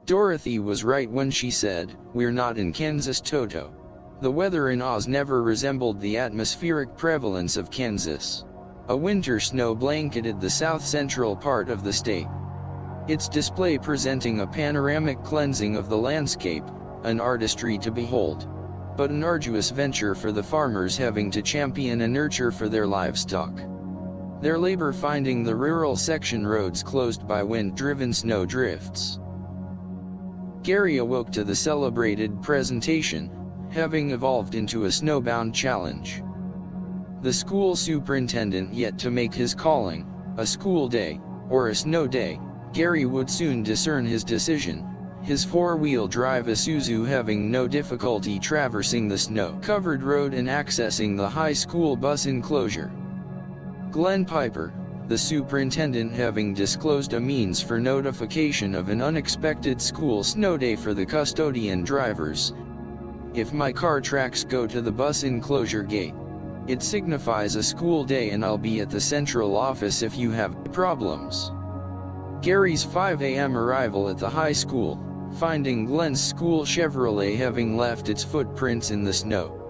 Dorothy was right when she said, "We're not in Kansas, Toto." The weather in Oz never resembled the atmospheric prevalence of Kansas. A winter snow blanketed the south-central part of the state. Its display presenting a panoramic cleansing of the landscape, an artistry to behold. But an arduous venture for the farmers having to champion a nurture for their livestock. Their labor finding the rural section roads closed by wind-driven snow drifts. Gary awoke to the celebrated presentation, having evolved into a snowbound challenge. The school superintendent yet to make his calling, a school day, or a snow day. Gary would soon discern his decision, his four-wheel drive Isuzu having no difficulty traversing the snow-covered road and accessing the high school bus enclosure. Glenn Piper, the superintendent, having disclosed a means for notification of an unexpected school snow day for the custodian drivers. "If my car tracks go to the bus enclosure gate, it signifies a school day and I'll be at the central office if you have problems." Gary's 5 a.m. arrival at the high school, finding Glenn's school Chevrolet having left its footprints in the snow.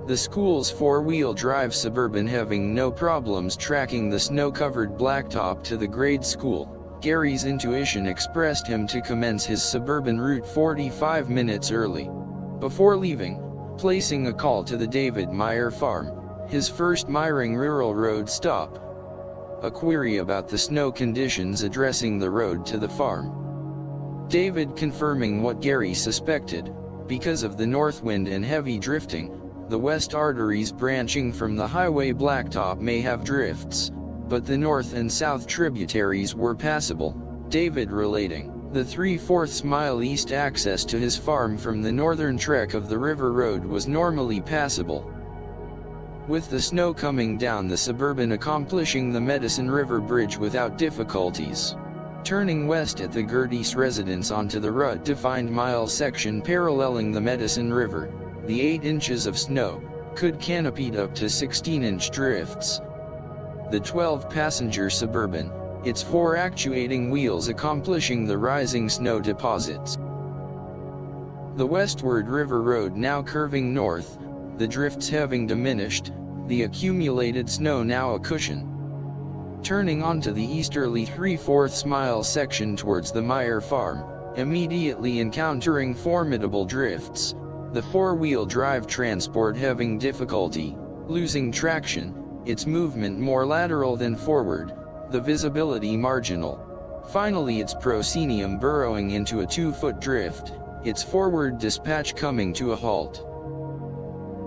The school's four-wheel drive Suburban having no problems tracking the snow-covered blacktop to the grade school. Gary's intuition expressed him to commence his Suburban route 45 minutes early. Before leaving, placing a call to the David Meyer farm, his first Myring rural road stop. A query about the snow conditions addressing the road to the farm. David confirming what Gary suspected, because of the north wind and heavy drifting, the west arteries branching from the highway blacktop may have drifts, but the north and south tributaries were passable. David relating, the 3/4 mile east access to his farm from the northern trek of the river road was normally passable. With the snow coming down, the Suburban accomplishing the Medicine River Bridge without difficulties. Turning west at the Gerdes residence onto the rut-defined mile section paralleling the Medicine River, the 8 inches of snow could canopied up to 16-inch drifts. The 12-passenger Suburban, its 4 actuating wheels accomplishing the rising snow deposits. The westward river road now curving north, the drifts having diminished, the accumulated snow now a cushion. Turning onto the easterly 3/4 mile section towards the Meyer farm, immediately encountering formidable drifts, the four-wheel drive transport having difficulty, losing traction, its movement more lateral than forward, the visibility marginal. Finally its proscenium burrowing into a 2-foot drift, its forward dispatch coming to a halt.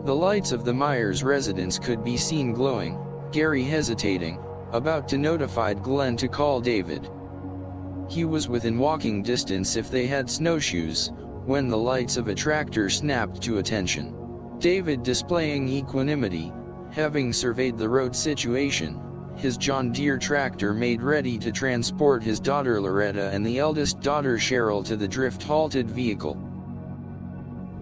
The lights of the Myers residence could be seen glowing. Gary hesitating, about to notify Glenn to call David. He was within walking distance if they had snowshoes, when the lights of a tractor snapped to attention. David displaying equanimity, having surveyed the road situation, his John Deere tractor made ready to transport his daughter Loretta and the eldest daughter Cheryl to the drift-halted vehicle.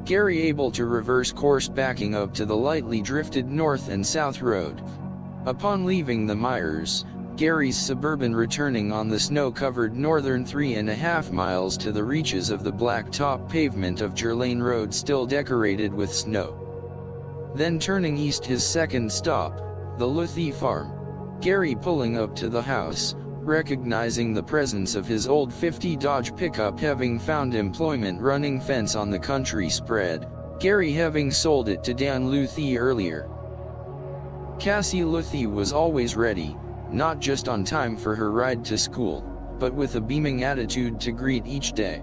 Gary able to reverse course backing up to the lightly drifted north and south road. Upon leaving the Myers, Gary's Suburban returning on the snow-covered northern 3.5 miles to the reaches of the blacktop pavement of Gerlane Road still decorated with snow. Then turning east his second stop, the Luthi farm. Gary pulling up to the house, recognizing the presence of his old 50 Dodge pickup having found employment running fence on the country spread, Gary having sold it to Dan Luthi earlier. Cassie Luthi was always ready, not just on time for her ride to school, but with a beaming attitude to greet each day.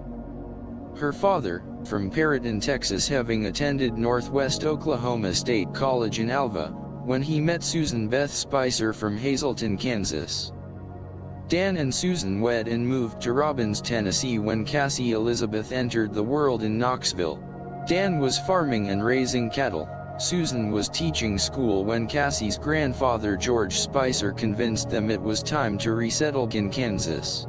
Her father, from Perryton, Texas, having attended Northwest Oklahoma State College in Alva, when he met Susan Beth Spicer from Hazleton, Kansas. Dan and Susan wed and moved to Robbins, Tennessee when Cassie Elizabeth entered the world in Knoxville. Dan was farming and raising cattle. Susan was teaching school when Cassie's grandfather George Spicer convinced them it was time to resettle in Kansas.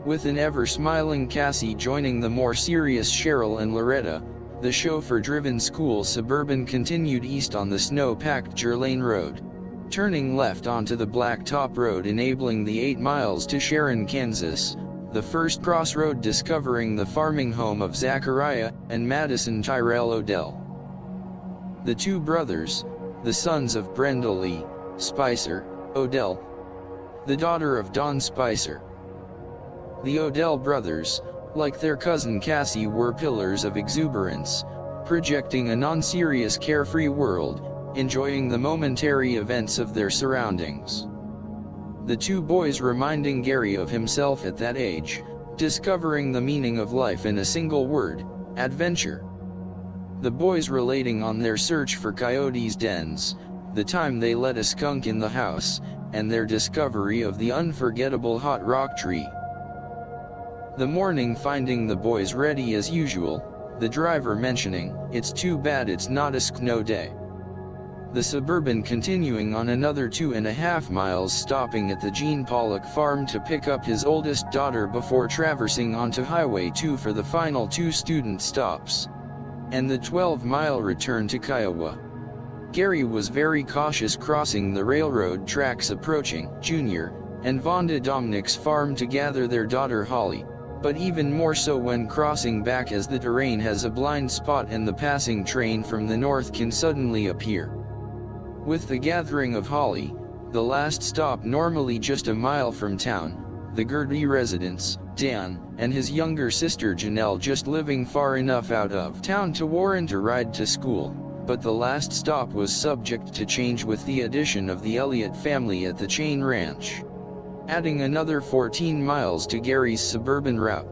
With an ever-smiling Cassie joining the more serious Cheryl and Loretta, the chauffeur-driven school Suburban continued east on the snow-packed Gerlane Road, turning left onto the Blacktop Road enabling the 8 miles to Sharon, Kansas. the first crossroad discovering the farming home of Zachariah and Madison Tyrell Odell. The two brothers, the sons of Brenda Lee Spicer Odell, the daughter of Don Spicer. The Odell brothers, like their cousin Cassie, were pillars of exuberance, projecting a non-serious carefree world, enjoying the momentary events of their surroundings. The two boys reminding Gary of himself at that age, discovering the meaning of life in a single word: adventure. The boys relating on their search for coyotes' dens, the time they let a skunk in the house, and their discovery of the unforgettable hot rock tree. The morning finding the boys ready as usual, the driver mentioning, "It's too bad it's not a snow day." The Suburban continuing on another 2.5 miles, stopping at the Gene Pollock farm to pick up his oldest daughter before traversing onto Highway 2 for the final 2 student stops, and the 12-mile return to Kiowa. Gary was very cautious crossing the railroad tracks approaching Junior and Vonda Dominick's farm to gather their daughter Holly, but even more so when crossing back, as the terrain has a blind spot and the passing train from the north can suddenly appear. With the gathering of Holly, the last stop normally just a mile from town, the Gertie residents, Dan, and his younger sister Janelle just living far enough out of town to warrant a ride to school, but the last stop was subject to change with the addition of the Elliott family at the Chain Ranch, adding another 14 miles to Gary's suburban route.